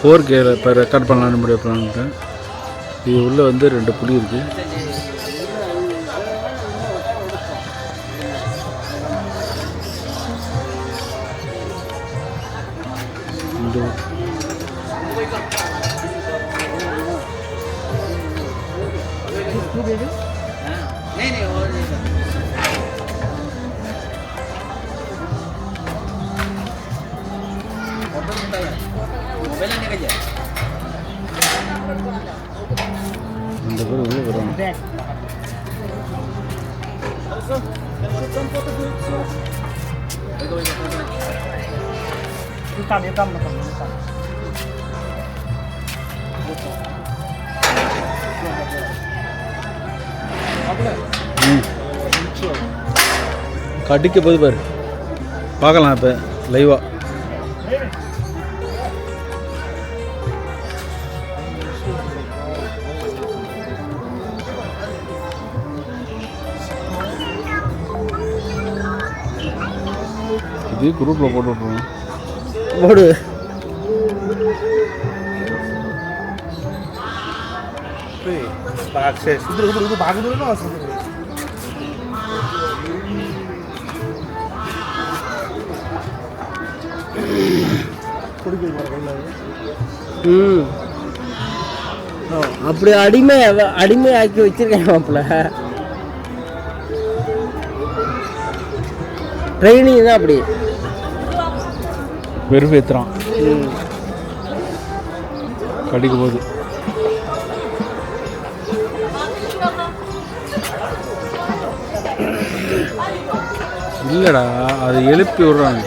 4K இப்போ record பண்ணலான்னு முடிவு பண்ணலான்ட்டு. இது உள்ளே வந்து 2 புலி இருக்குது. அந்த பேர் உள்ளே வருவாங்க. கடிக்க போது பாரு, பார்க்கலாம் இப்போ லைவா. இது குரூப்பில் போட்டு விட்ருவோம். போடு. அப்படி அடிமை ஆக்கி வச்சிருக்கேன் மாப்பிள்ள. ட்ரைனிங் தான் அப்படி வெறுப்பேற்றுறான். கடிக்க போகுது. இல்லைடா, அது எழுப்பி விடுறாங்க,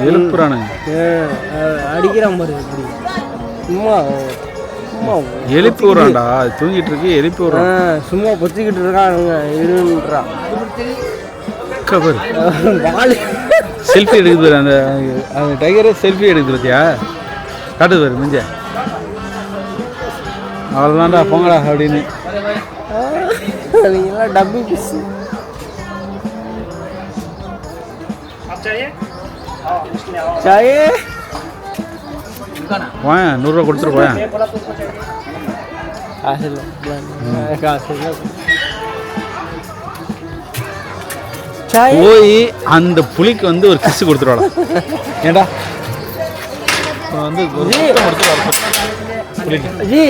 எழுப்புறானுங்க. அடிக்கிறான் பாரு, சும்மா சும்மா எழுப்பி விட்றான்டா. அது தூங்கிட்டு இருக்கு, எழுப்பி விட்றான். சும்மா பொத்திக்கிட்டு இருக்கானுங்க. இருன்றான். செல்ஃபி எடுக்குது அந்த டைகரை. செல்ஃபி எடுக்குது பார்த்தியா? காட்டுது பாரு மிஞ்ச. அவ்வளோதான்டா, போங்கடா அப்படின்னு. டப்பி பீஸ் வாங்க, 100 ரூபா கொடுத்துட்டு போயா. போய் அந்த புலிக்கு வந்து ஒரு கிஸ் கொடுத்துருவாடா. ஏண்டா வந்து जी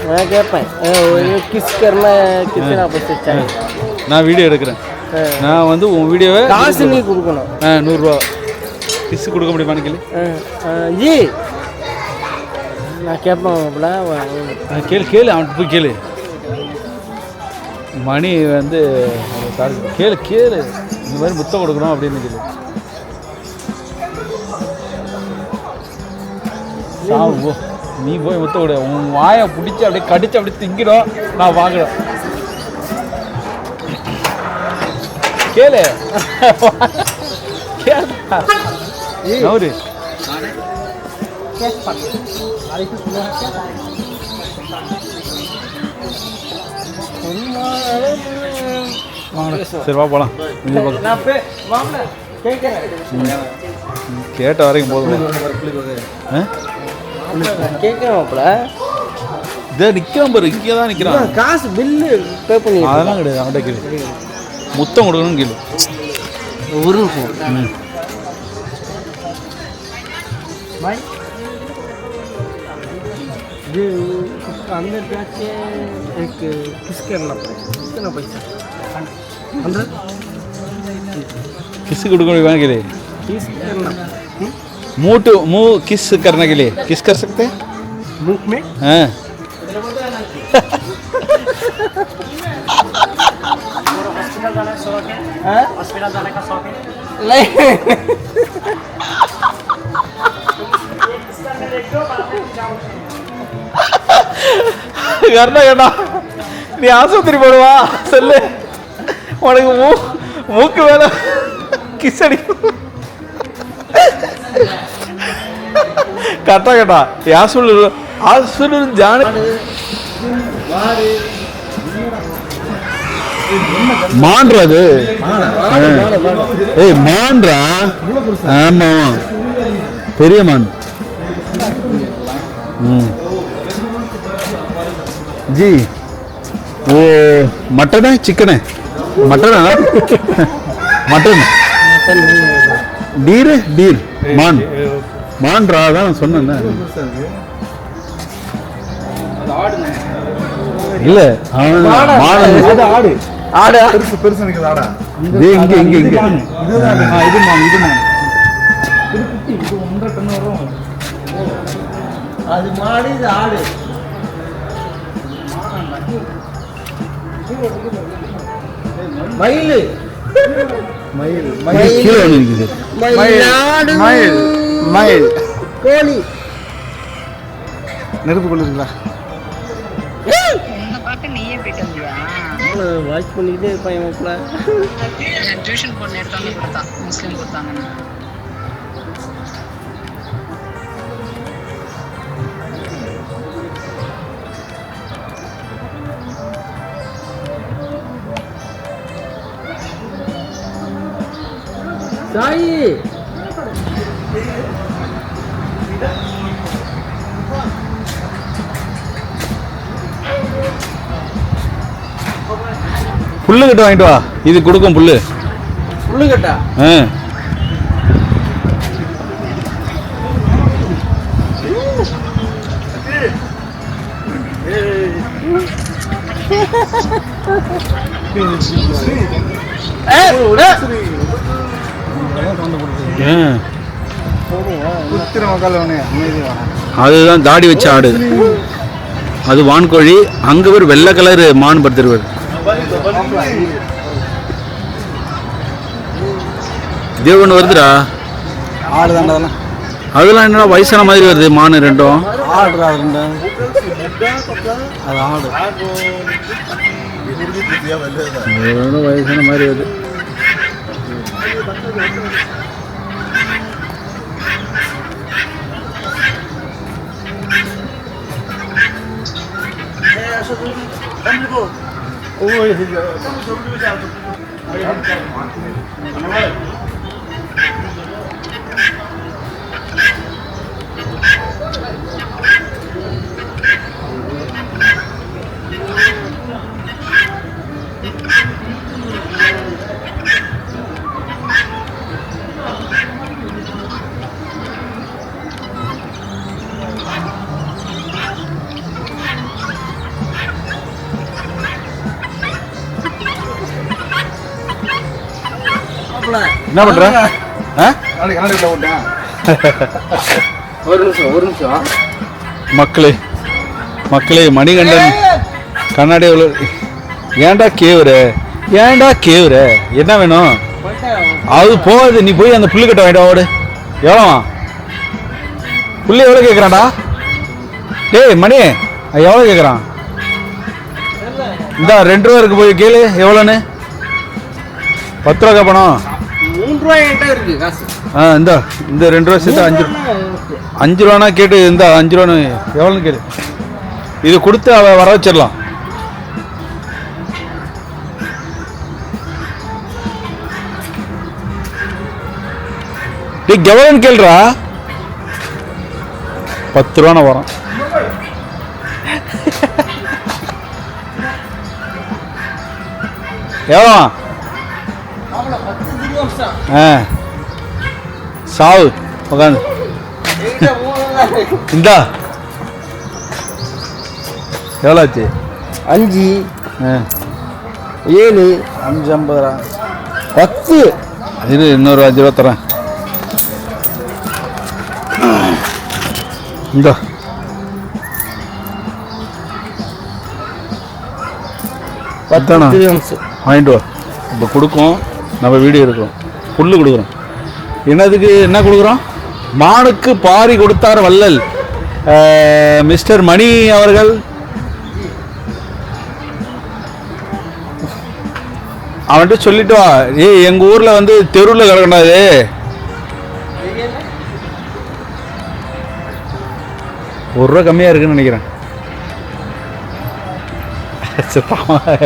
मैं கேட்பேன் கிஸ் करना कितना पैसा நான் வீடியோ எடுக்கிறேன். நான் வந்து உன் வீடியோவை காசு நீ கொடுக்கணும். 100 ரூபா கிஸ் கொடுக்க முடியுமான்னு கேளு. ஜி நான் கேட்பேன். கேளு அவன்கிட்ட போய் கேளு. மணி வந்து கேளு இந்த மாதிரி முத்தம் கொடுக்கணும் அப்படின்னு கேளு. நீ போய் முத்தம் கொடு. உன் வாயை பிடிச்சி அப்படியே கடிச்சு அப்படியே திங்கிடும். நான் வாங்கணும். கேளு அவரு சரி வா போலாம். கேட்ட வரைக்கும் போதும். கேட்கறாப்ல இதே நிற்கிறான் பாரு. இங்கே தான் நிற்கிறான். காசு பில்லு பே பண்ணி அதெல்லாம் கிடையாது. அவன்கிட்ட கேளு. முத்தம் கொடுக்கணும்னு கேளு. ஒரு நிமிஷம். अंदर जाके एक किस करना पड़ेगा. कितना पैसा? 100. किस को करने के लिए किस करना मुंह किस करने के लिए किस कर सकते हैं मुंह में. हाँ हॉस्पिटल जाने का शौक है. नहीं करना केटा நீ ஆஸ்பத்திரி போடுவா சொல்லு. உனக்கு மூக்கு வேல கிஸ் அடிக்கும். கரெக்டா கேட்டா ஹாஸ்பிட்டல் ஜான மான்றது. ஏய் மான்றா. ஆமா பெரிய மான். जी वो मटन है चिकन है मटन है ना मटन डीर डीर मान मान रहा था சொன்னேன் இல்ல மான் அது ஆடு ஆடு பெருசு பெருசு நிக்குது ஆடா இது இங்க இங்க இங்க இதுதான் இது மான் இது மான் இது குட்டி இது 1.5 டன் வரும் அது மாடு இது ஆடு மயில் மயில் மயில் கீழ இருக்குது மயில் மயில் மயில் கோழி நெருப்பு கொள்ளுங்களா உன்னை பார்க்க நீயே போயிட்டு வந்தியா? வாட்ச் பண்ணிக்கிட்டே இருப்பான் இவன்குள்ள. டியூஷன் பொண்ணு எடுத்தாங்க கொடுத்தா முஸ்லீம் கொடுத்தாங்கன்னு. சாயி புல்லு கட்டு வாங்கிட்டு வா இது கொடுக்கும் புல்லு புல்லு கட்டா அதுதான் தாடி வச்ச ஆடு அது வான்கோழி அங்க ஒரு வெள்ளை கலர் மான் படுத்துருவார் தேவன் வருதுடா அதெல்லாம் என்னடா வயசான மாதிரி வருது மான் ரெண்டும் வயசான மாதிரி வருது என்ன பண்ற ஒரு நிமிஷம் மக்களே மக்களே மணிகண்டன் கண்ணாடி ஏன்டா கேவுற என்ன வேணும் அது போகுது நீ போய் அந்த புல்லு கட்ட வேண்டாம் ஓடு எவ்வளோ புல்லு எவ்வளோ கேட்குறான்டா டேய் மணி எவ்வளோ கேட்குறான் இந்த 2 ரூபா இருக்கு போய் கேளு எவ்வளோன்னு 10 ரூபா பணம் 3 ரூபாய் என்கிட்ட இருக்கு காசு இந்த 2 ரூபா சேர்த்து 5 ரூபானா கேட்டு இந்த 5 ரூபான்னு எவ்வளோன்னு கேளு இது கொடுத்து அவ வர வச்சிடலாம் டேய் எவ்வளோன்னு கேளுடா 10 ரூபான வரும் எவ்வளோ சாவு உட்காந்து இந்தா எவ்வளோ ஆச்சு 5 7 5 50 ரூபா 10 இது இன்னொரு 5 ரூபா தரேன் இந்த வாங்கிட்டு வா இப்போ கொடுக்கும் நம்ம வீடியோ இருக்கிறோம் புல்லு கொடுக்குறோம் என்னதுக்கு என்ன கொடுக்குறோம் மானுக்கு பாரி கொடுத்தார் வள்ளல் மிஸ்டர் மணி அவர்கள் அவன்கிட்ட சொல்லிட்டு வா ஏய் எங்கள் ஊரில் வந்து தெருவில் கிடக்கண்டாது ₹1 கம்மியாக இருக்குன்னு நினைக்கிறேன்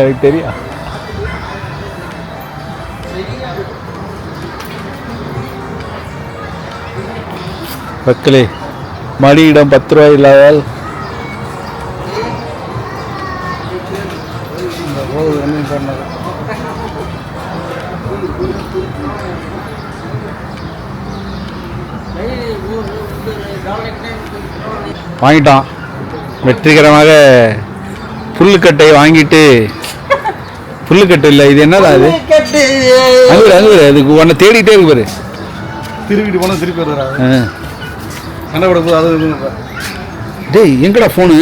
எனக்கு தெரியும் மக்களே மணியிடம் 10 ரூபாய் இல்லாதால் வாங்கிட்டான். வெற்றிகரமாக புல்லுக்கட்டை வாங்கிட்டு, புல்லுக்கட்டு இல்லை இது என்னடா அது? அங்கே அதுக்கு உன்னை தேடிட்டே இருக்கு பாரு. திருப்பிட்டு போனால் திருப்பி வருவாங்க. சண்டை போட போது அது டேய் எங்கடா ஃபோனு?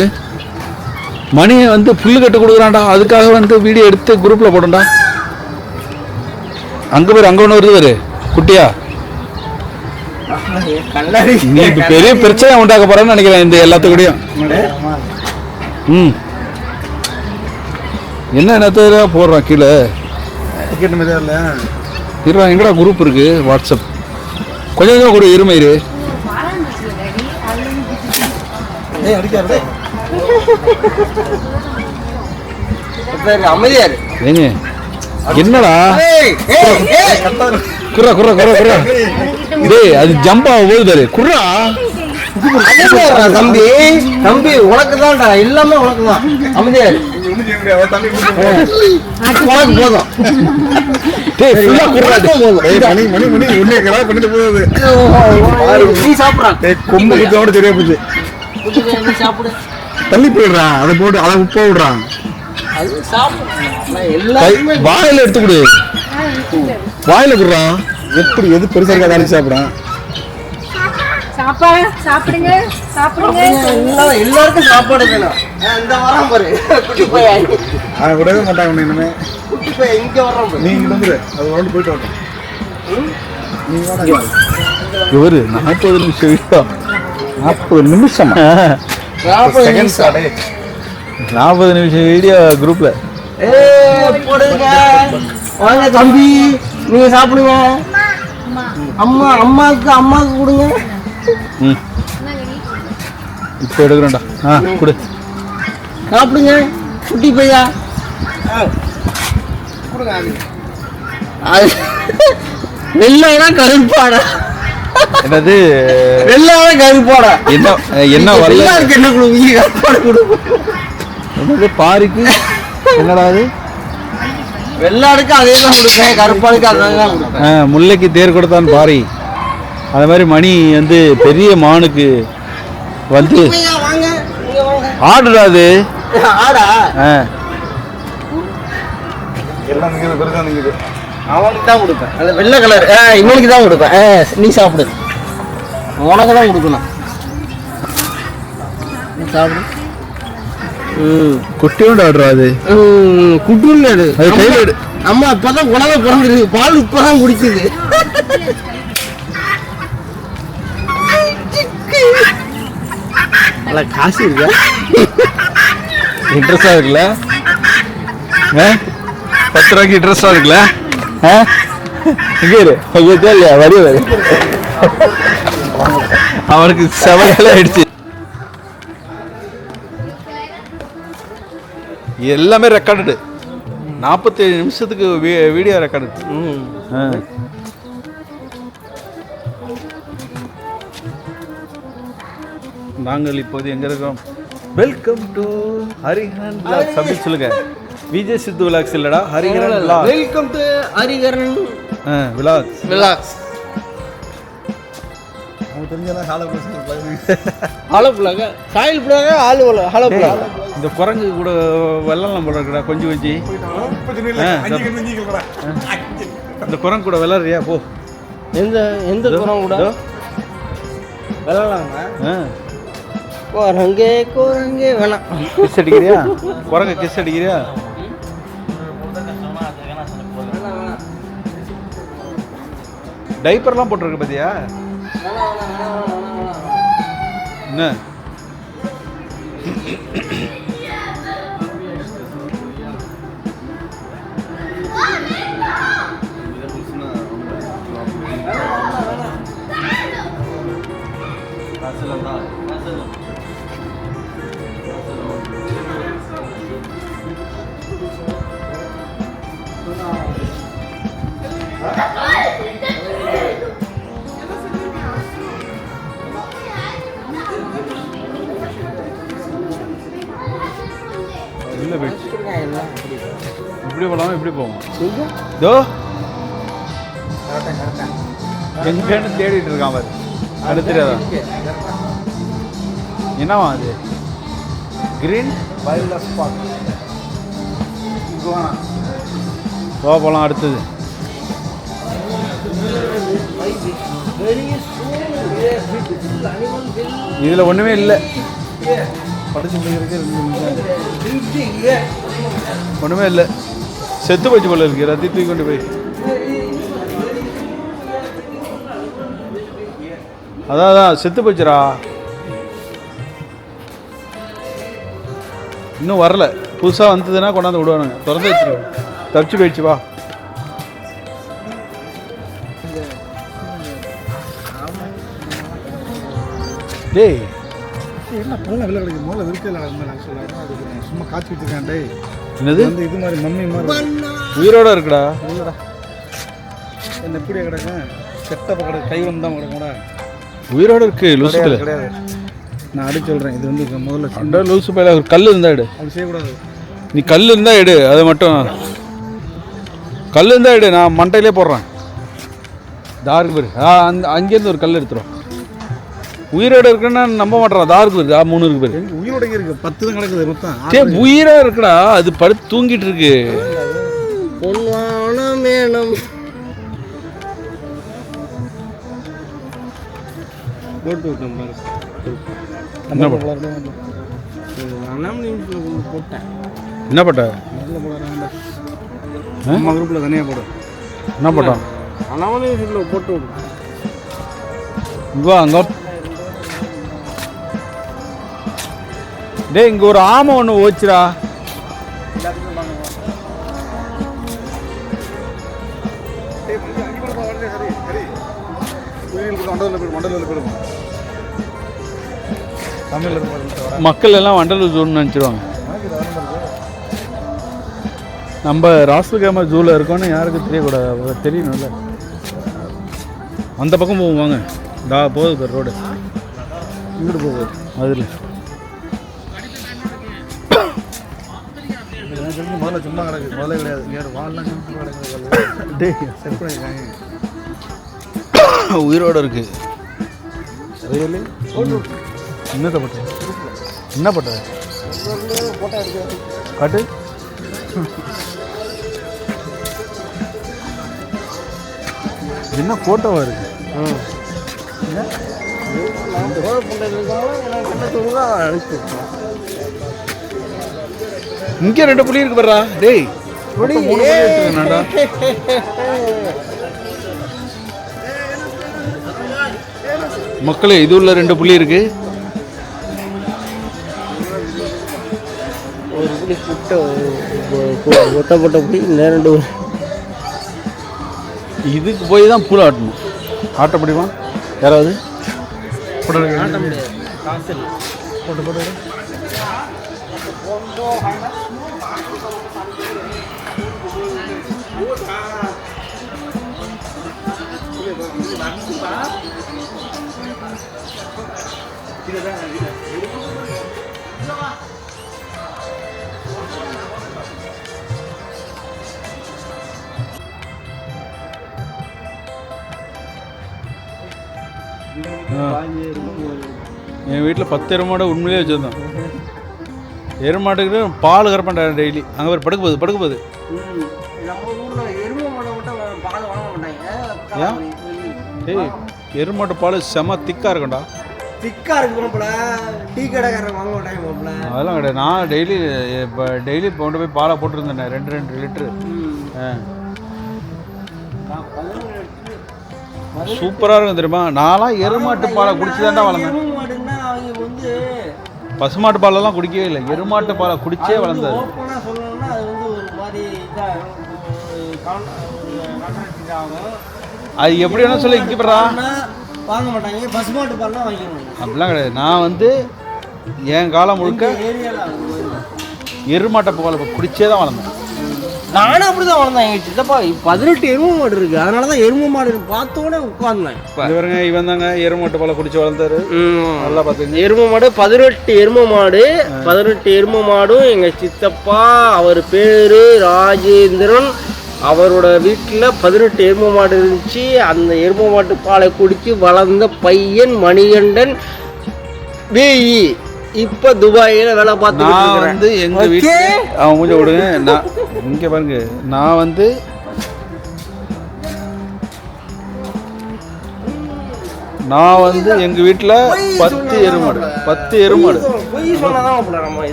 மணியை வந்து புல்லுக்கட்டு கொடுக்குறான்டா. அதுக்காக வந்து வீடியோ எடுத்து குரூப்பில் போடண்டா. அங்கே பேர் அங்கே ஒன்று வருது பாரு குட்டியா. நீ இப்போ பெரிய பிரச்சனை உண்டாக்க போறேன்னு நினைக்கிறேன் இந்த எல்லாத்துக்கூடையும். என்னத்தை போடுறான் கீழே டிக்கெட் மாதிரி இல்லை. இருவா எங்கடா குரூப் இருக்கு வாட்ஸ்அப். கொஞ்சம் கொஞ்சம் கூட இருமயிரு. அடிக்காரு அமைதியாரு ஏங்க என்னடா குர்ரா குர்ரா குர்ரா குர்ரா. டேய் அது ஜம்ப் ஆக போகுது குர்ரா. தம்பி தம்பி உனக்கு தான்டா, எல்லாமே உனக்கு தான். அமைதியாரு உனக்கு போதும். நீ சாப்பிட்றான் கொம்பு குத்தோட தெரிய போகுது. சாப்பிடு. தள்ளி போயிடுறா. அதை போட்டு அதை உப்ப விடுறான். வாயில எடுத்து கொடு. வாயில குடுறான். எப்படி எது பெருசா இருக்கா தானே சாப்பிட்றான். சாப்பிடுங்க சாப்பிடுங்க. எல்லாருக்கும் சாப்பாடு வேணும். இந்த வரான் பாரு குட்டி பையன். அதை விடவே மாட்டாங்க. இனிமே குட்டி பையன் இங்க வர்றான் பாரு. நீ இங்க வந்துரு. அது வந்து போயிட்டு வரட்டும். நீ வாடா. இவரு 40 நிமிஷம் வீடியோ. 40 நிமிஷமா? 40 நிமிஷம் வீடியோ குரூப்ல. போடுங்க. வாங்க தம்பி நீங்க சாப்பிடுங்க. அம்மாவுக்கு கொடுங்க. இப்போ எடுக்கிறேன்டா. கொடு சாப்பிடுங்க குட்டி பையா. வெள்ளை கருப்பாடா. என்னது வெள்ளை கருப்பாடா? என்ன என்ன வரல என்ன கொடுப்பீங்க? கருப்பாடு கொடுப்போம். என்னது பாருக்கு என்னடா அது? வெள்ளாடுக்கு அதே தான் கொடுப்பேன், கருப்பாடுக்கு அதே தான் கொடுப்பேன். முல்லைக்கு தேர் கொடுத்தான் பாரி. அது மாதிரி மணி வந்து பெரிய மானுக்கு வந்து ஆடுடா அது. ஆடா எல்லாம் நீங்க பெருசா நீங்க அவனுக்கு தான் கொடுப்பேன். அந்த வெள்ளை கலர் இவனுக்கு தான் கொடுப்பேன். நீ சாப்பிடு. உனக்கு தான் கொடுக்கணும். நீ சாப்பிடு. குட்டியோட ஆடுறா அது. குட்டியோட அது கையில் எடு. அம்மா இப்பதான் உணவை பிறந்துருக்கு. பால் இப்பதான் குடிக்குது. காசு இருக்கா? இன்ட்ரெஸ்டா இருக்குல்ல? 10 ரூபாய்க்கு இன்ட்ரெஸ்டா இருக்குல்ல? இல்லையா வரி வரி அவனுக்கு செவல ஆயிடுச்சு. எல்லாமே ரெக்கார்டு. 47 நிமிஷத்துக்கு வீடியோ ரெக்கார்டு. நாங்கள் இப்போது எங்க இருக்கோம்? வெல்கம் டு ஹரிஹரன் விலாக்ஸ் அப்படின்னு சொல்லுங்க. விஜய் சித்து விலாக்ஸ் இல்லடா, Hariharan vlogs. Welcome to Hariharan vlogs. Vlogs. அவங்க தெரிஞ்சதான் ஹாலோ ப்ளஸ் ஹாலோ புலாக சாயில் புலாக ஆளு ஹாலோ புலாக. இந்த குரங்கு கூட வெள்ளலாம் போல இருக்குடா கொஞ்சம் கொஞ்சம். இந்த குரங்கு கூட விளாடுறியா? போ. எந்த குரங்கு கூட விளாட்லாங்க? குரங்கே வேணாம். கிஸ் அடிக்கிறியா? குரங்க கிஸ் அடிக்கிறியா? டைப்பர்லாம் போட்டிருக்கு பாத்தியா? என்ன இப்படி போகலாமா இப்படி போவோம் இதோ எங்கன்னு தேடிட்டு இருக்கான் பாரு அது தெரியாதா என்னவா அது கிரீன் வைல்ட் ஸ்பாட் போகலாம் அடுத்தது இதில் ஒன்றுமே இல்லை ஒன்றுமே இல்லை செத்து போச்சு போல இருக்கு ரத்தி தூக்கி கொண்டு போய் அதான் செத்து போச்சுரா இன்னும் வரல புதுசாக வந்ததுன்னா கொண்டாந்து விடுவானுங்க திறந்து வச்சிருவோம் தப்பிச்சு போயிடுச்சு வா டேய் என்ன பழம் விலை கிடைக்கும் முதல்ல விற்கல சும்மா காய்ச்சி வச்சிருக்கேன் டேய் என்னது வந்து இது மாதிரி மம்மி மாதிரி உயிரோட இருக்குடா என்ன எப்படியா கிடக்கும் செட்டப்ப கிடக்கு கை வந்து தான் கிடக்கும்டா உயிரோட இருக்கு லூசுல கிடையாது நான் அடிச்சு சொல்கிறேன் இது வந்து முதல்ல அண்டா லூசு பையில ஒரு கல் இருந்தா எடு அது செய்யக்கூடாது நீ கல் இருந்தா எடு அதை மட்டும் கல் இருந்தா எடு நான் மண்டையிலே போடுறேன் தாருக்கு பேர் அங்கேருந்து ஒரு கல் எடுத்துரும் உயிரோட இருக்குன்னா நம்ப மாட்டேறான் தாருக்கு பேர் 3 இருக்கு பேர் உயிரோட இருக்கு 10 தான் கிடக்குது மொத்தம் சே உயிரா இருக்குடா அது படுத்து தூங்கிட்டு இருக்கு பொன்வானம் வேணும் போட்டு விட்டோம் பாரு என்ன பண்ண போட்டேன் என்ன பட்ட நல்ல போடுறாங்க நம்ம குரூப்பில் தனியாக போடும் என்ன பட்டான் அனாமனி போட்டு விடு இங்கே அங்கே டேய் இங்கே ஒரு ஆமை ஒன்று ஓச்சுடா மக்கள் எல்லாம் வண்டலூர் ஜூன்னு நினச்சிடுவாங்க நம்ம ராஷ்டிரகிராம ஜூவில் இருக்கோன்னு யாருக்கும் தெரியக்கூடாது தெரியணும்ல அந்த பக்கம் போவோம் வாங்க போகுது பேர் ரோடு இங்கிட்டு போகுது அதில் முதல்ல சும்மா கிடக்கு முதல்ல கிடையாது யார் வாழ்லாம் கிடக்குது டே செட் பண்ணிருக்காங்க உயிரோட இருக்கு என்னத்தை பட்ட என்ன பட்ட காட்டு என்ன போட்டோவா இருக்கு இங்கே 2 புலி இருக்கு பாரா டேய் மக்களே இது உள்ள 2 புலி இருக்கு ஒரு புளி ஒட்டப்பட்ட புளி நேரண்டு இதுக்கு போய் தான் பூல ஆட்டணும் ஆட்ட முடியுமா யாராவது ஆட்ட முடியாது காசு போட்டு போட்டு என் வீட்டில் 10 எருமாடை உண்மையிலே வச்சுருந்தோம் எருமாட்டுக்கு பால் கறப்பேன்டா டெய்லி அங்கே ஒரு படுக்க போகுது நம்ம ஊரில் எருமை மாடை மட்டும் பால் வாங்க மாட்டாங்க ஏன் ஏய் எருமாட்டு பால் செம திக்காக இருக்கும்டா திக்காக இருக்கு போல டீ கடைக்காரன் வாங்க மாட்டாங்க போல அதெல்லாம் கிடையாது நான் டெய்லி கொண்டு போய் பாலை போட்டுருந்தேன் 2 லிட்டரு சூப்பராக இருக்கும் தெரியுமா நான்லாம் எருமாட்டு பாலை குடிச்சு தான்டா வளர்ந்தேன் பசுமாட்டு பாலெல்லாம் குடிக்கவே இல்லை எருமாட்டு பாலை குடிச்சே வளர்ந்தது அது எப்படி வேணா சொல்லி இங்கப்படுறா வாங்க மாட்டாங்க பசுமாட்டு பால் வாங்கிக்கணும் அப்படிலாம் கிடையாது நான் என் காலம் முழுக்க எருமாட்டை பாலை குடிச்சே தான் வளர்ந்தேன் நானும் அப்படிதான் வளர்ந்தேன். எங்கள் சித்தப்பா 18 எருமை மாடு இருக்கு, அதனால தான் எருமை மாடு பார்த்தோன்னே உட்கார்ந்தேன். இவருங்க இவன் தாங்க எருமாட்டு பாலை குடிச்சு வளர்ந்தாரு. நல்லா பார்த்துங்க. எருமை மாடு 18 எருமை மாடு, 18 எருமை மாடும் எங்கள் சித்தப்பா, அவர் பேர் ராஜேந்திரன், அவரோட வீட்டில் 18 எருமை மாடு இருந்துச்சு. அந்த எருமை மாட்டு பாலை குடித்து வளர்ந்த பையன் மணிகண்டன் பிஇ. இப்போ துபாயில் வேலை பார்த்துட்டு நான் வந்து எங்கள் வீட்டில் அவன் மூஞ்ச விடுங்க. நான் இங்கே பாருங்க, நான் வந்து எங்கள் வீட்டில் 10 எருமாடு 10 எருமாடு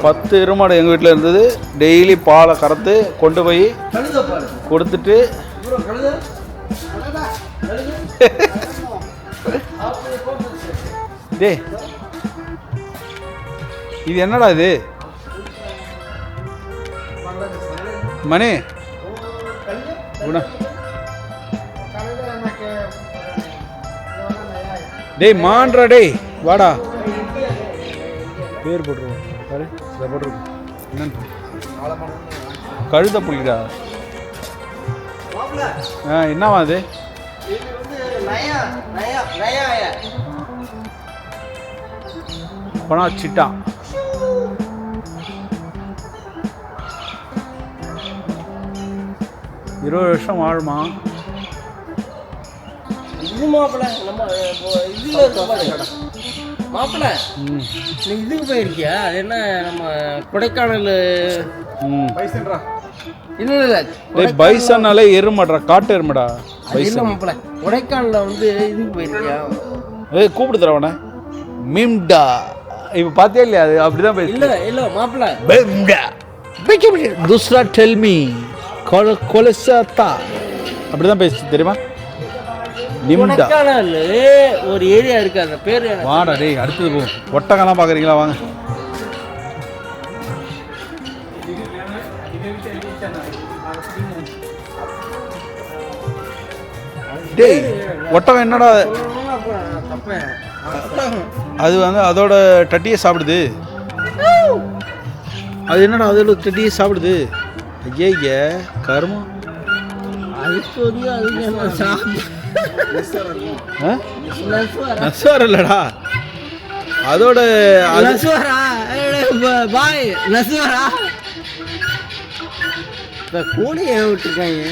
10 எருமாடு எங்கள் வீட்டில் இருந்தது. டெய்லி பாலை கறந்து கொண்டு போய் கொடுத்துட்டு டே இது என்னடா இது மணி டேய் மான்றா டேய் வாடா பேர் போட்டுருவோம் பாரு இதை போட்டுருவோம். என்னன்னு கழுத புலிடா. என்னவா அது? பணா சிட்டா. இருபது வருஷம் வாழுமா? இது மாப்பிள்ள நம்ம மாப்பிள்ள நீ இதுக்கு போயிருக்கியா? அது என்ன நம்ம கொடைக்கானல் இல்லை பைசன்னாலே எருமாடா, காட்டு எருமாடா. இல்லை மாப்பிள்ள, கொடைக்கானலில் வந்து இதுக்கு போயிருக்கியா? கூப்பிட்டு தரவன மிம்டா. இப்போ பார்த்தியா இல்லையா? அது அப்படிதான் பேசு. இல்லை மாப்பிள்ள துஸ்ரா டெல்மி கொலசாத்தா அப்படிதான் பேசு தெரியுமா? கொடைக்கானல் ஒரு ஏரியா இருக்கு, அந்த பேர் வாடா டேய். அடுத்தது போ. ஒட்டகம்லாம் பார்க்குறீங்களா? வாங்க. டேய் ஒட்டகம் என்னடா அது? வந்து அதோட டட்டியை சாப்பிடுது. அது என்னடா அதோட டட்டியை சாப்பிடுது? ஐய கருமம். அதுக்கு வந்து அது நசுவார் இல்லடா அதோட பாய் நசுவாரா கோழியை விட்டுருக்காங்க.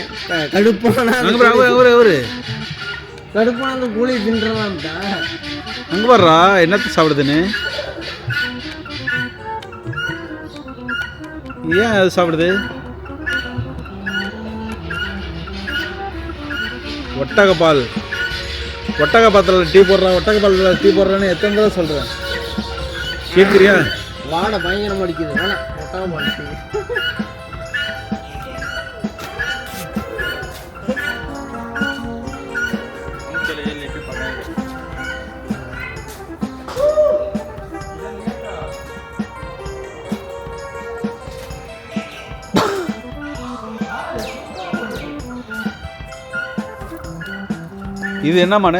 கடுப்பான கடுப்பான கோழி தின்றதான்டா. அங்க வர்றா என்னத்தை சாப்பிடுதுன்னு. ஏன் அது சாப்பிடுது? ஒட்டகப்பால் ஒட்டகப்பாத்தில் டீ போடுறான், ஒட்டகப்பால் டீ போடுறான்னு எத்தனை தடவை சொல்கிறேன், கேட்குறியா? வாடை பயங்கரமாக அடிக்குது. வேணாம் ஒட்டகப்பால். இது என்ன மானு?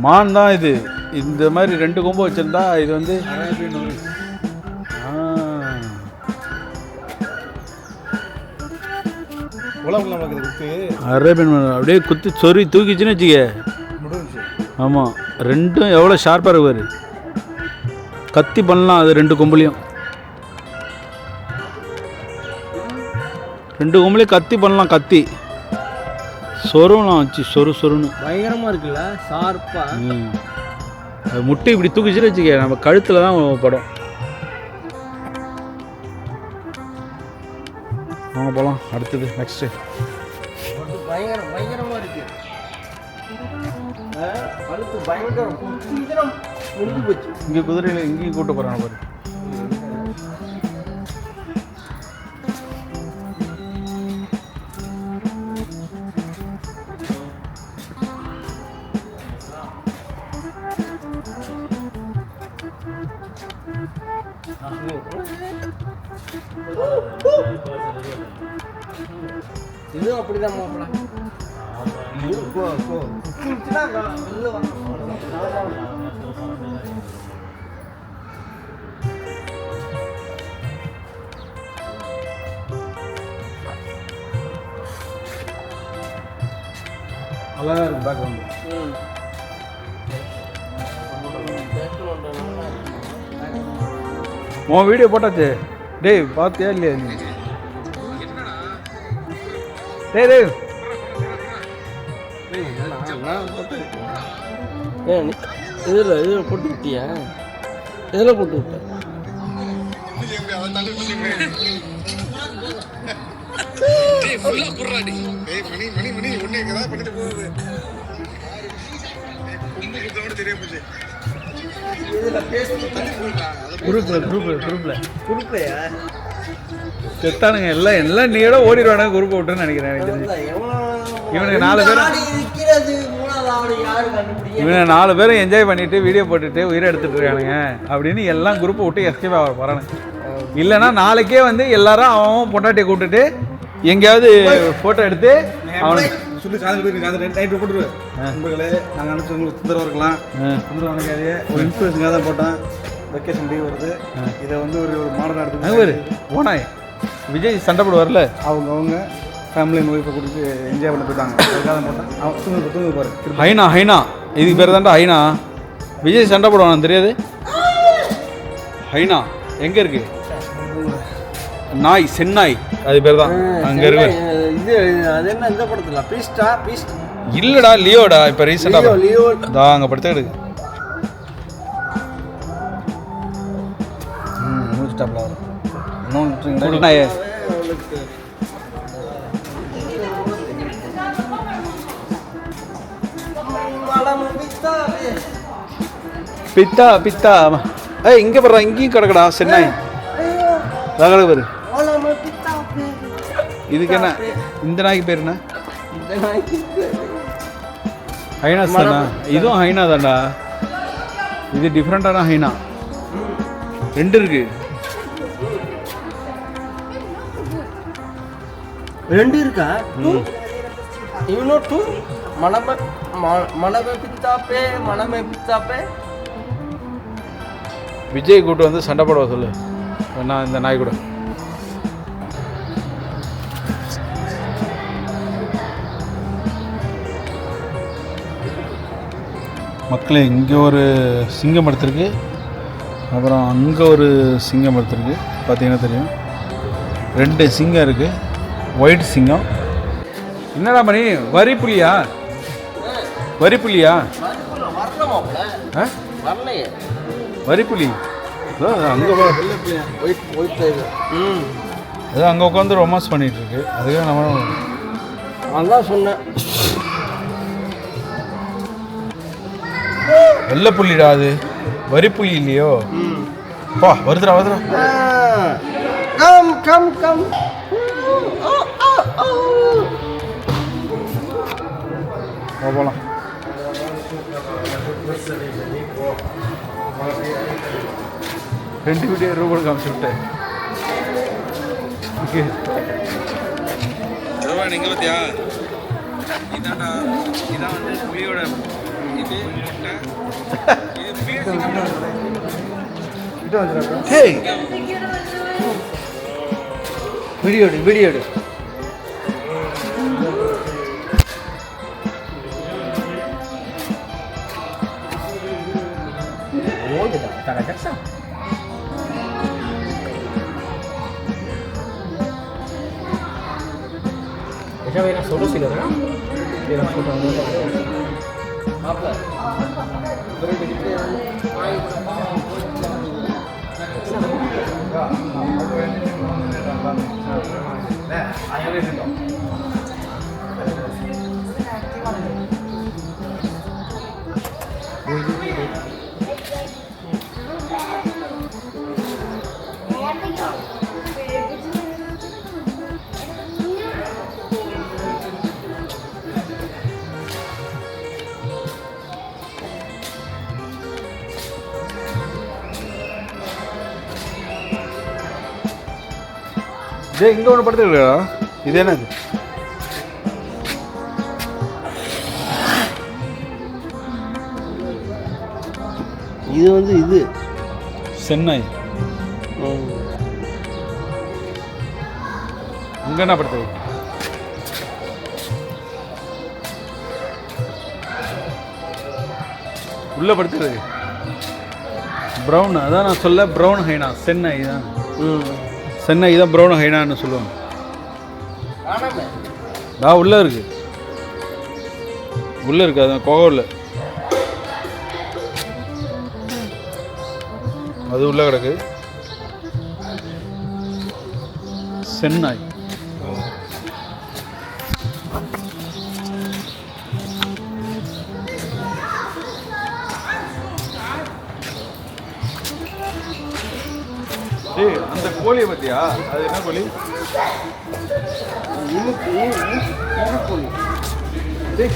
மான் தான் இது. இந்த மாதிரி 2 கொம்பு வச்சிருந்தா இது வந்து அரேபியன் அப்படியே குத்தி சொறி தூக்கிச்சுன்னு வச்சுக்க. ஆமாம், 2ம் எவ்வளோ ஷார்ப்பாக இருக்குவார். கத்தி பண்ணலாம் அது 2 கொம்புலையும். 2 கொம்புலையும் கத்தி பண்ணலாம். கத்தி சொருலாம் வச்சு சொருன்னு பயங்கரமாக இருக்குல்ல, ஷார்ப்பாக. அது முட்டை இப்படி தூக்கிச்சுன்னு வச்சுக்க, நம்ம கழுத்தில் தான் படம். வாங்க போகலாம். அடுத்தது நெக்ஸ்ட்டு பயங்கரமாக இருக்கு. கழுத்து பயங்கரம் முடிஞ்சு போச்சு. இங்கே குதிரையில் இங்கேயும் கூட்ட போகிறாங்க பாரு. இதுவும் அப்படிதான் மாப்பிள்ள. அழகாக இருக்குது பேக்ரவுண்டு. உன் வீடியோ போட்டாச்சு. டேய் பார்த்தியா இல்லையா நீ? டேய் இதில் போட்டு விட்டியா? இதில் போட்டு விட்டேன். குரூப்லையா செத்தானுங்க எல்லாம் நீட ஓடிடுவானுங்க குரூப்பை விட்டுன்னு நினைக்கிறேன். எனக்கு தெரிஞ்சு இவனுக்கு 4 பேர் இவனை 4 பேரும் என்ஜாய் பண்ணிட்டு வீடியோ போட்டுட்டு உயிரை எடுத்துட்டு இருக்கானுங்க அப்படின்னு எல்லாம் குரூப்பை விட்டு எஸ்கேப் ஆக போறானுங்க. இல்லைன்னா நாளைக்கே வந்து எல்லாரும் அவன் பொண்டாட்டியை கூப்பிட்டுட்டு எங்கேயாவது ஃபோட்டோ எடுத்து அவனுக்கு சொல்லி சாயந்தரம் நைட்டு போட்டுருவேன். நண்பர்களே நாங்கள் அனுப்பிச்சு உங்களுக்கு தொந்தரவு இருக்கலாம், தொந்தரவு நினைக்காதே. ஒரு இன்ஃப்ளூயன்ஸுக்காக தான் போட்டேன். வெக்கேஷன் லீவ் வருது. இதை வந்து ஒரு மாடல் எடுத்து ஓனாய் விஜய் சண்டை போடுவார்ல, அவங்க ஃபேமிலி அண்ட் ஒய்ஃபை கொடுத்து என்ஜாய் பண்ண போயிட்டாங்க. அதுக்காக தான் போட்டேன். அவன் தூங்க பாரு. ஹைனா இதுக்கு பேர் தான்டா ஹைனா. விஜய் சண்டை போடுவானு தெரியாது. ஹைனா எங்கே இருக்கு? நாய் சென்னாய் அது பேர் தான் அங்கே இருக்கு. இது அது என்ன இந்த படத்தில் பீஸ்ட் இல்லைடா லியோடா. இப்போ ரீசெண்டாக லியோ தான் அங்கே படுத்துக்கிட்டு ஸ்டாப்பில் வரும். பித்தா இங்கே போடுறா, இங்கேயும் கிடக்கடா சென்னாய். ரகல பாரு. இதுக்கு என்ன இந்த நாய்க்கு பேர் என்ன? ஹைனா தானா? இதுவும் ஹைனா தான்டா. இது டிஃப்ரெண்டான ஹைனா. 2 இருக்கு. 2 இருக்கா? இவனோ 2 மனமே பித்தாப்பே. விஜய் கூட்டு வந்து சண்டை போடுவா சொல்லு. நான் இந்த நாய் கூட மக்களே இங்கே ஒரு சிங்கம் எடுத்திருக்கு, அப்புறம் அங்கே ஒரு சிங்கம் எடுத்திருக்கு. பார்த்தீங்கன்னா தெரியும் 2 சிங்கம் இருக்குது. ஒயிட் சிங்கம். என்னடா மணி வரி புலியா? வரி புலி அங்கே அது அங்கே உட்காந்து ரொமான்ஸ் பண்ணிட்டு இருக்கு. அதுக்காக நம்ம அதான் சொன்னேன். வெள்ளை புள்ளிடா. அது வரி புலி இல்லையோ? பா வருதுடா. கம் போகலாம். ரெண்டு வீடியோ ரூபாய் காமிச்சு விட்டேன். நீங்கள் பார்த்தியா? இதான் வந்து புலியோட இது video esa era solo si lo da era foto இங்கே ஒன்று படுத்துருக்கா? இது என்னது? இது வந்து இது சென்னாய். அங்கே என்ன படுத்து? உள்ளே படுத்துறது ப்ரௌன், அதான் நான் சொல்ல ப்ரௌன் ஹைனா, சென்னை தான். சென்னை தான் ப்ரௌன் ஹைனான்னு சொல்லுவாங்க. உள்ளே இருக்கு, உள்ளே இருக்கு, அதான் கோவில் அது உள்ளே கிடக்கு. சென்னாய் அந்த கோழியை பத்தியா? அது என்ன கோழி?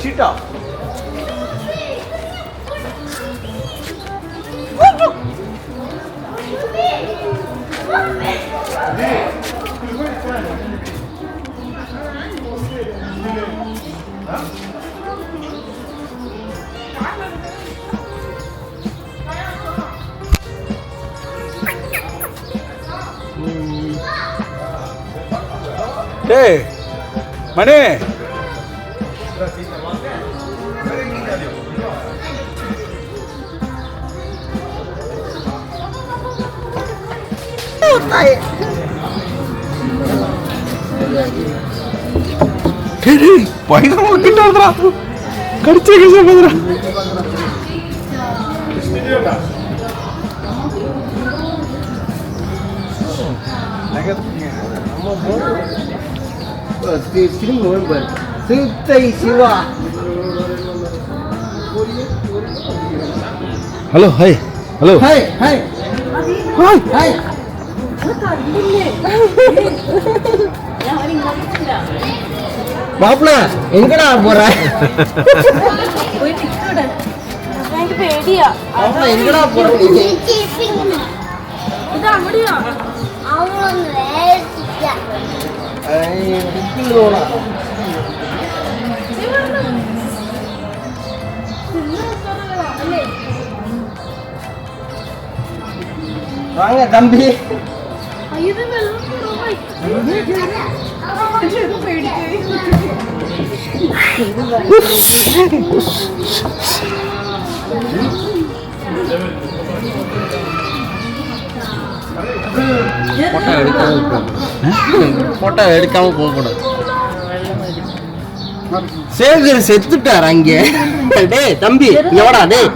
சீட்டா. டேய் மணி, பயங்கரமா கிட்ட வந்துடா, கடிச்சே கடிச்சா சிறுத்தை Siva. Hello, hi, hello, hi hi hi hi. மாப்பிள்ள எங்கடா போற? எங்கடா போற? வாங்க தம்பி. போட்டோ எடுக்காம போகக்கூடாது. சேகர் செத்துட்டார் அங்கே. டேய் தம்பி எவடா? டேய்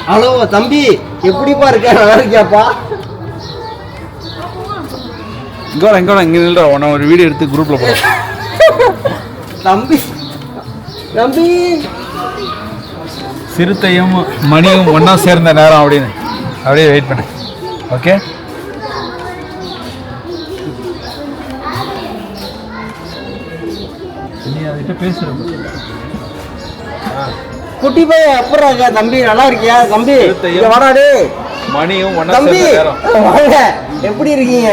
ஹலோ தம்பி, எப்படிப்பா இருக்க? நல்லா இருக்கியாப்பா? இங்கே நில்றா, உன்னை ஒரு வீடியோ எடுத்து குரூப்ல போட. தம்பி தம்பி, சிறுத்தையும் மணியும் ஒன்றா சேர்ந்த நேரம் அப்படின்னு அப்படியே வெயிட் பண்ணு. ஓகே, நீ அதுகிட்ட பேசுற. குட்டி போய் அப்புறம் இருக்கா தம்பி? நல்லா இருக்கியா தம்பி? வராது மணியும் ஒன்றா தம்பி. சேர்ந்த நேரம். வாங்க, எப்படி இருக்கீங்க?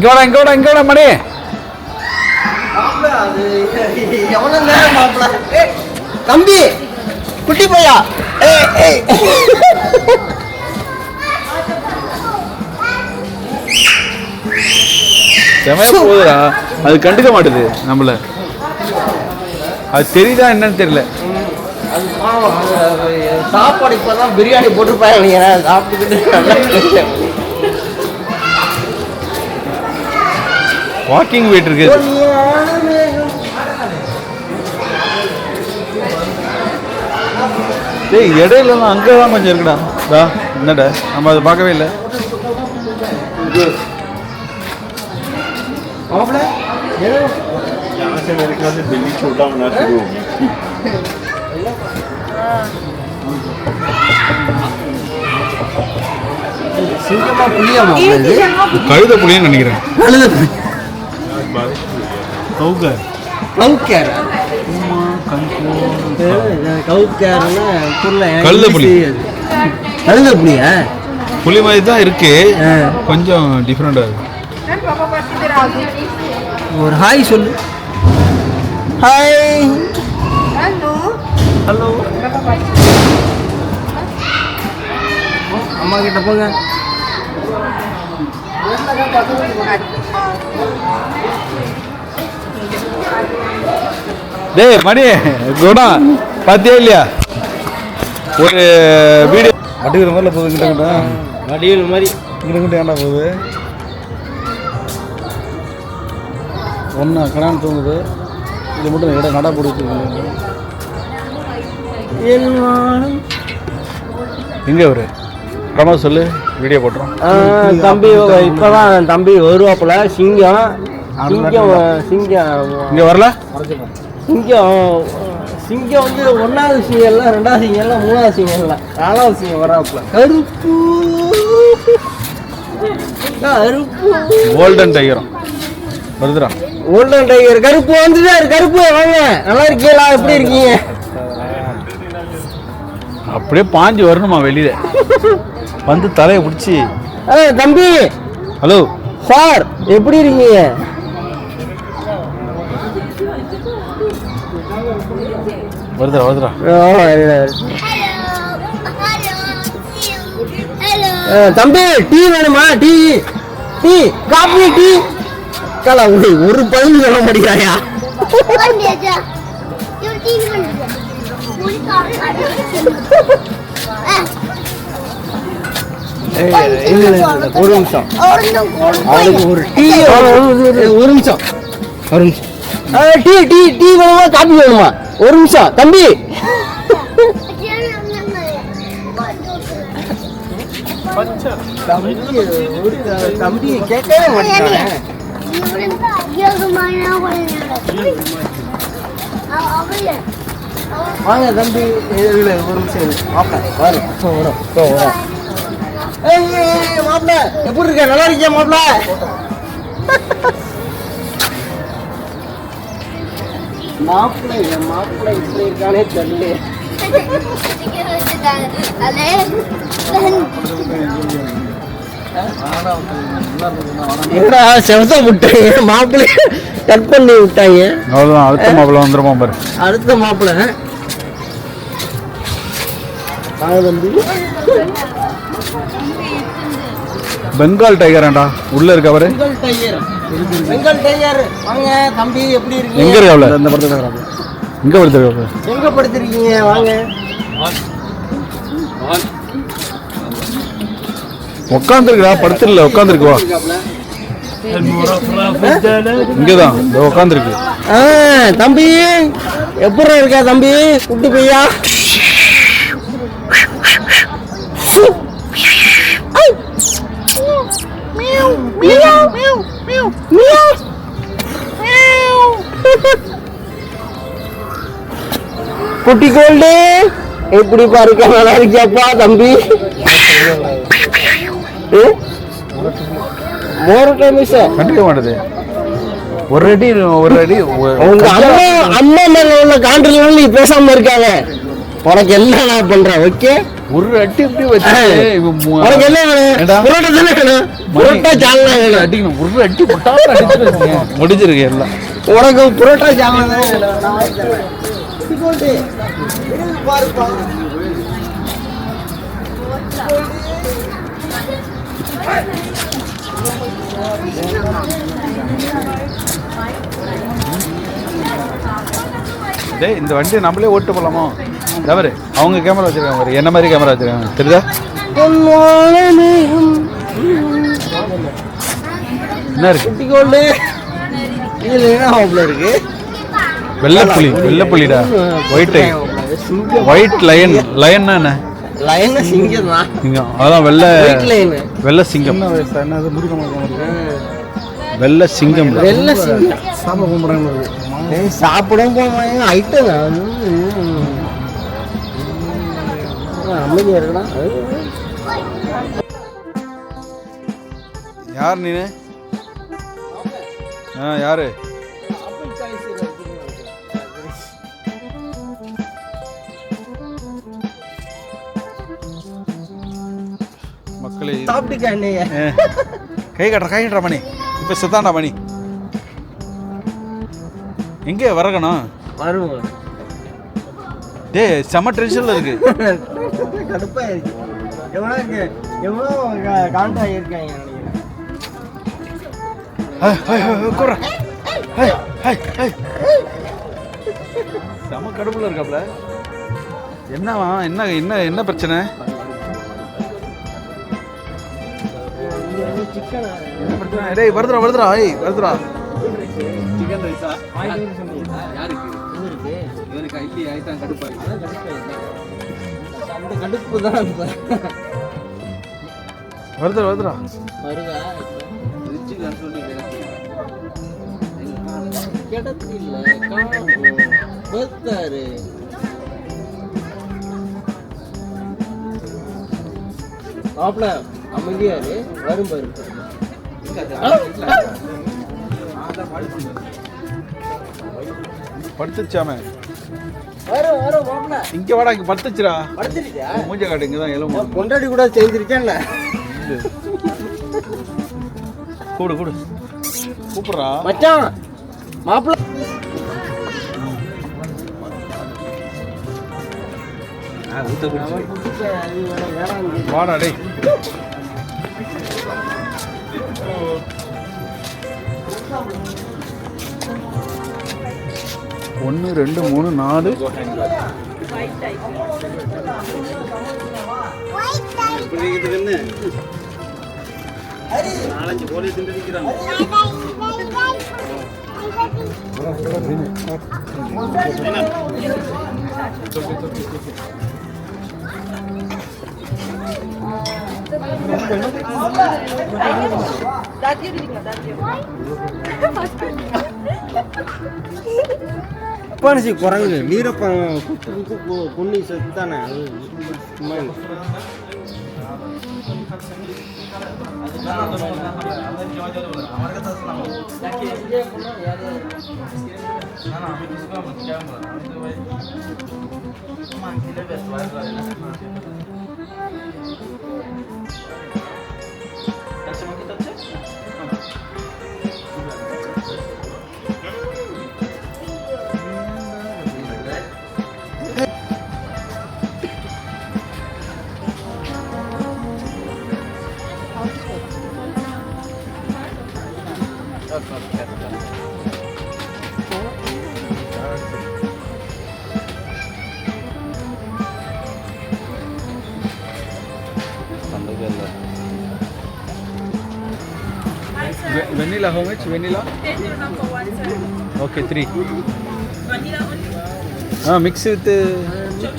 இங்கோட மணி. எவ்வளவு நேரம் மாப்பிள்ள? தம்பி குட்டி பையா. செமையா போகுதுடா, அது கண்டுக்க மாட்டுது நம்மள. அது தெரியுதா என்னன்னு தெரியல. அது பாவம், சாப்பாடு இப்பதான் பிரியாணி போட்டுருப்பாங்க, சாப்பிட்டுக்கிட்டு வாக்கிங் போயிட்டு இருக்கு. டேய் இடையிலலாம் அங்கதான் கொஞ்சம் இருக்குடா. என்னடா நம்ம அதை பார்க்கவே இல்லை. दिल्ली छोटा होना शुरू हो गया. கழுத புளின்னு நினைக்கிறேன். கழுத புளியா? புளி மாதிரி தான் இருக்கு, கொஞ்சம் டிஃப்ரெண்டா இருக்கு. ஒரு ஹாய் சொல்லு. ஹாய். Halo. ஹலோ. அம்மா கிட்ட போங்க. டேய் மணி குணம் பார்த்தியா இல்லையா ஒரு வீடியோ அடிக்கிற மாதிரில போகுது கிட்ட வடிவில் மாதிரி கிட்ட ஏன்டா போகுது ஒன்றா கடான்னு தூங்குது. இது மட்டும் இடம் நடா போட்டு எங்கே ஒரு கனவு சொல்லு வீடியோ போட்டுரும். தம்பி இப்போதான் தம்பி வருவாப்புல. சிங்கம் சிங்கம் சிங்கம் இங்கே வரல சிங்கம் சிங்கம் வந்து 1வது சிங்கம் இல்லை, 2வது சிங்கம் இல்லை, 3வது சிங்கம் இல்லை, 4வது சிங்கம் வராப்புல. கருப்பு கருப்பு கோல்டன் டைகரும் வருதுடா. கோல்டன் டைகர் கருப்பு வந்துட்டாரு. கருப்பு வாங்க, நல்லா இருக்கீங்களா? எப்படி இருக்கீங்க? அப்படியே பாஞ்சு வரணுமா வெளியில வந்து தலையை பிடிச்சி. தம்பி ஹலோ சார் எப்படி இருக்கீங்க? வருதுடா வருதுடா. தம்பி டீ வேணுமா? டீ டீ காபி டீ கலா ஒரு பதில் சொல்ல மாட்டேங்கிறாயா? ஒரு நிமிஷம் அவனுக்கு ஒரு டீ. ஒரு நிமிஷம் ஒரு நிமிஷம். டீ டீ டீ வேணுமா காபி வேணுமா? ஒரு நிமிஷம் தம்பி. தம்பி கேட்கவே மாட்டேங்கிறானே. வாங்க தம்பி. ஒரு நிமிஷம் மாப்பிள்ள எப்படி இருக்க? நல்லா இருக்கியா மாப்பிள்ள? மாப்பிள்ளை மாப்பிள்ளை இப்படி இருக்கானே தெரியல. என்னடா செவசா விட்டாங்க மாப்பிள்ளை கட் பண்ணி விட்டாங்க. அவ்வளோதான் அடுத்த மாப்பிள்ள வந்துருமா பாரு. அடுத்த மாப்பிள்ளை வாங்க தம்பி. பெங்கால் டைகராண்டா உள்ள இருக்க பாரு. பெங்கால் டைகர் பெங்கால் டைகர் வாங்க தம்பி எப்படி இருக்கீங்க? எங்க இருக்கு அவ்வளோ? இந்த படத்துல எங்க படுத்துருக்க? எங்க படுத்திருக்கீங்க? வாங்க உட்காந்துருக்குடா படுத்துடல உட்காந்துருக்கு. வா இங்கதான் உட்காந்துருக்கு. தம்பி எப்படி இருக்கா தம்பி? குட்டி பையா குட்டி கோல்டு எப்படி பாருக்க? நல்லா இருக்கியாப்பா தம்பி? கண்டிக்க மாட்டேது. ஒரு அடி உங்க அம்மா மேல உள்ள காண்டில நீ பேசாம இருக்காங்க. உனக்கு என்ன நான் பண்றேன்? ஓகே ஒரு அடி இப்படி வச்சு உனக்கு என்ன வேணும்? புரோட்டா தானே வேணும்? புரோட்டா சால்னா வேணும். அடிக்கணும். ஒரு அடி போட்டாலும் அடிச்சிருக்கீங்க. முடிஞ்சிருக்கு எல்லாம். உனக்கு புரோட்டா சால்னா தான் வேணும். பாருப்பா டேய் இந்த வண்டியை நம்மளே ஓட்டு போகலாமோ? தவறு. அவங்க கேமரா வச்சிருக்காங்க பாரு. என்ன மாதிரி கேமரா வச்சிருக்காங்க தெரியுதா? என்ன இருக்கு? குட்டி கோல்டு இதுல என்ன இருக்கு? வெள்ளைப்புலிடா. White line. லயன்னா என்ன? லயன் சிங்கம் தான். சிங்கம். அதான் வெள்ளை சிங்கம். வெள்ளை சிங்கம். வெள்ளை சிங்கம் சாப்பிடவும் போவாங்க. ஐட்டம் அமைதியா இருக்கா? யார் நீ? யாரு? மக்களே சாப்பிட்டுக்க. கை கட்டுற மணி. இப்போ சுத்தாண்டா மணி. எங்கே வரகணும் வருவோம். டேய் செம்ம டென்ஷனில் இருக்கு. கடுப்பாக இருக்கு. எவ்வளோ காண்டாக இருக்காங்க செம கடுப்புல இருக்காப்ல. என்னவா என்ன என்ன என்ன பிரச்சனை? என்ன பிரச்சனை? டேய் வருதுடா ஏய் வருதுடா. சிக்கன் ரைஸா? யாருக்கு? இவருக்கு ஐடி ஆயிட்டான் கடுப்பாய். அந்த கடுப்பு தான் வருதுடா வருதா கிடத்தில்ல பத்தாரு மாப்பிள அமைதியாரு வரும் பாரு. படுத்துச்சாமே. வரும் மாப்பிள இங்க வாடா, இங்க படுத்துச்சுடா. படுத்துருச்சா? மூஞ்ச காட்டு, இங்கதான் எலும்பு. கொண்டாடி கூட சேர்ந்துருக்கேன்ல. கூடு கூப்பிடுறா மச்சான் மாப்பிள. வாடா டேய். 1 2 3 4 4-5 கோழி திண்டு நிற்கிறாங்க. பனசி குரங்கு வீரப்பன் பொண்ணு செத்தானே Vanilla, how much? Vanilla? 10 dirham for one sir. Okay, 3. Vanilla only. Mix with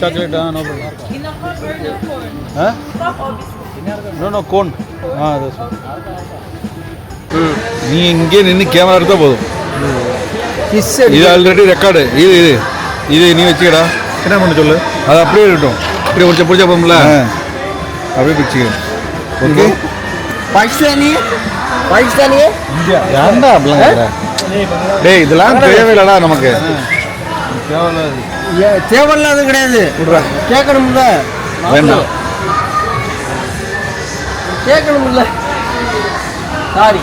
chocolate, no problem. In a cup or in a cone? Huh? Cup or biscuit? No, cone. That's one. நீ இங்கே நின்று camera எடுத்தா போதும். இது already record. இது நீ வச்சுக்கடா. என்ன பண்ண சொல்லு. அது அப்படியே இருக்கட்டும். இப்படி பிடிச்சா போகும்ல, அப்படியே பிடிச்சிக்க. ஓகே. பாகிஸ்தானியே ஏன்டா அப்படிலாம் டேய், இதெல்லாம் தேவையில்லடா நமக்கு. தேவையில்லாத கிடையாது. கேட்கணும்ல, வேண்டாம் கேட்கணும்ல. சாரி.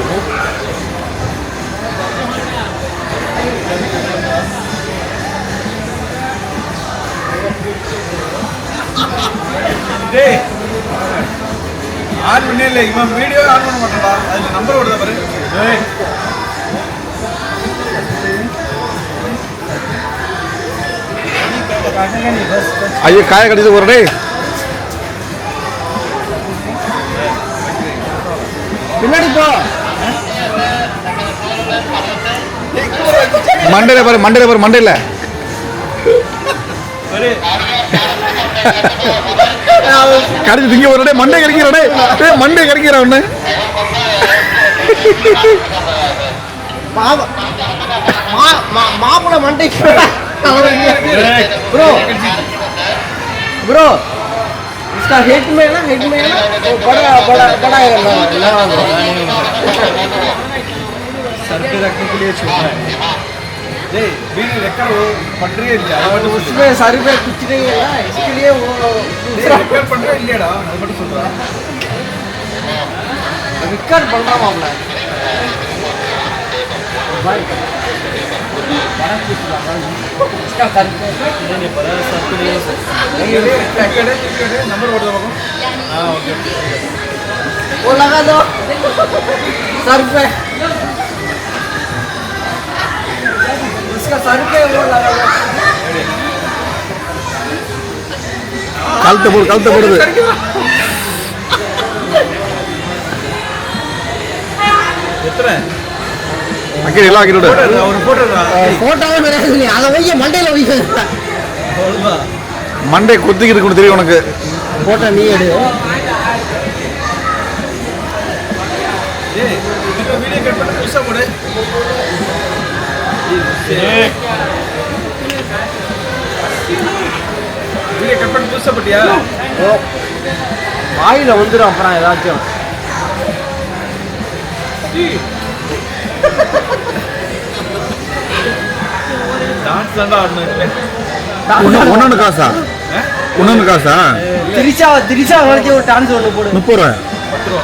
டேய் ஆன் பண்ணே இல்லை, இவன் வீடியோ ஆன் பண்ண மாட்டான்டா. அதில் நம்பர் ஓடுதா பாரு. ஐயோ காய கடிச்சு போற டேய். பின்னாடி போ. மண்டையில பாரு, மண்டையில கடிச்சு திங்க போற டேய். மண்டை கடிக்கிறா டேய், மண்டை கடிக்கிறா ஒண்ணு. மாப்பிள மண்டை. ब्रो इसका हेड में है ना वो बड़ा है ना सर पे रखने के लिए छोटा है. नहीं बिल रेकॉर्ड पढ़ रही है क्या? उसमें सर पे कुछ नहीं है ना, इसके लिए वो रेकॉर्ड पढ़ रहा है இல்லையாடா? அது மட்டும் சொல்றா. रेकॉर्ड पढ़ रहा मामला है. भाई बड़ा कुछ लगा इसका करके नहीं बड़ा सब नंबर बोल दो हाँ ओके वो लगा दो सर पे इसका सर पे वो लगा दो கழுத்தை போடுது எத்தனை அக்கறை எல்லாம் ஆக்கிட்டு ஒரு போட்டோவே கிடையாது நீ அதை வைக்க மண்டையில் வைக்க மண்டை கொத்திக்கிட்டு கொண்டு தெரியும் உனக்கு போட்டோ நீ எடு வீடியோ கட் பண்ணி புதுசாக போடு வீடியோ கட் பண்ணி புதுசாக போட்டியா வாயில் வந்துடும் அப்புறம் ஏதாச்சும் டான்ஸ் தாண்டா ஆடணும் ஒன்னொன்னு காசா ஒன்னொன்னு காசா திரிச்சா வரைக்கும் ஒரு டான்ஸ் ஒன்று போடு 30 ரூபா 10 ரூபா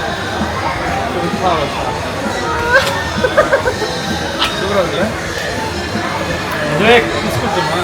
சூப்பராக இருக்குல்ல கிஸ் கொடுத்துருமா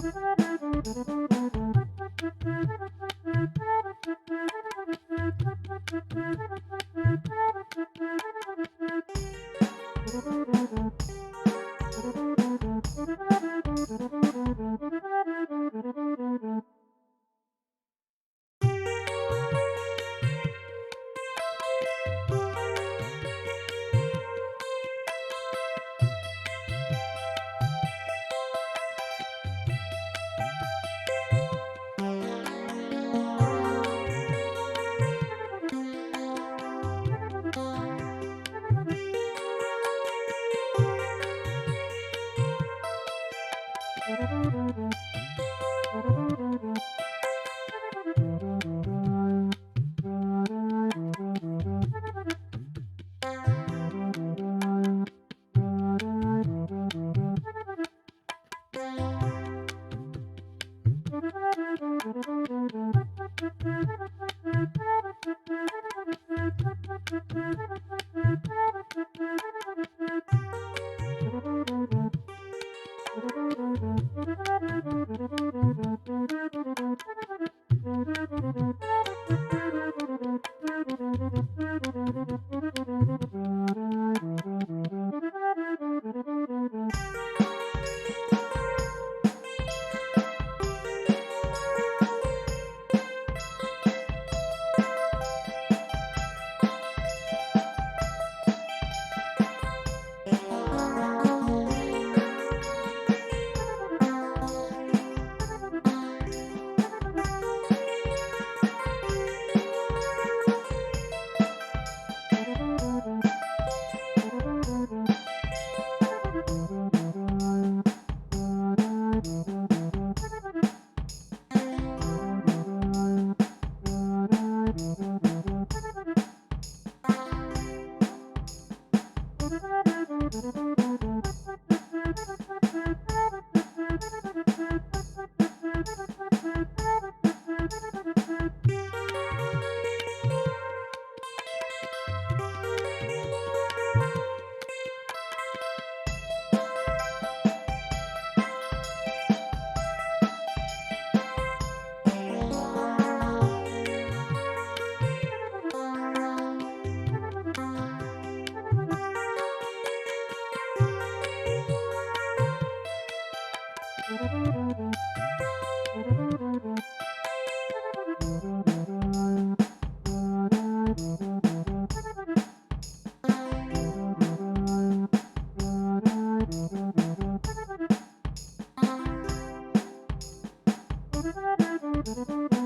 Thank you.